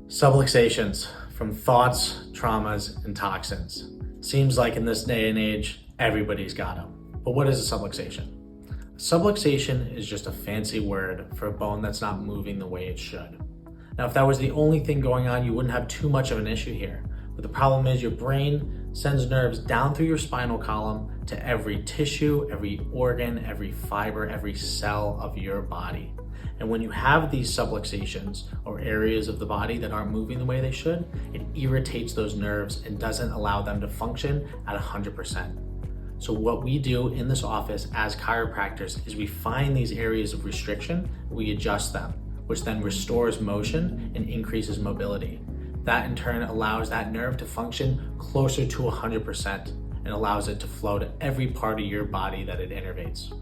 Subluxations from thoughts, traumas, and toxins. Seems like in this day and age, everybody's got them. But what is a subluxation? A subluxation is just a fancy word for a bone that's not moving the way it should. Now, if that was the only thing going on, you wouldn't have too much of an issue here. But the problem is your brain sends nerves down through your spinal column to every tissue, every organ, every fiber, every cell of your body. And when you have these subluxations or areas of the body that aren't moving the way they should, it irritates those nerves and doesn't allow them to function at 100%. So what we do in this office as chiropractors is we find these areas of restriction, we adjust them, which then restores motion and increases mobility. That in turn allows that nerve to function closer to 100% and allows it to flow to every part of your body that it innervates.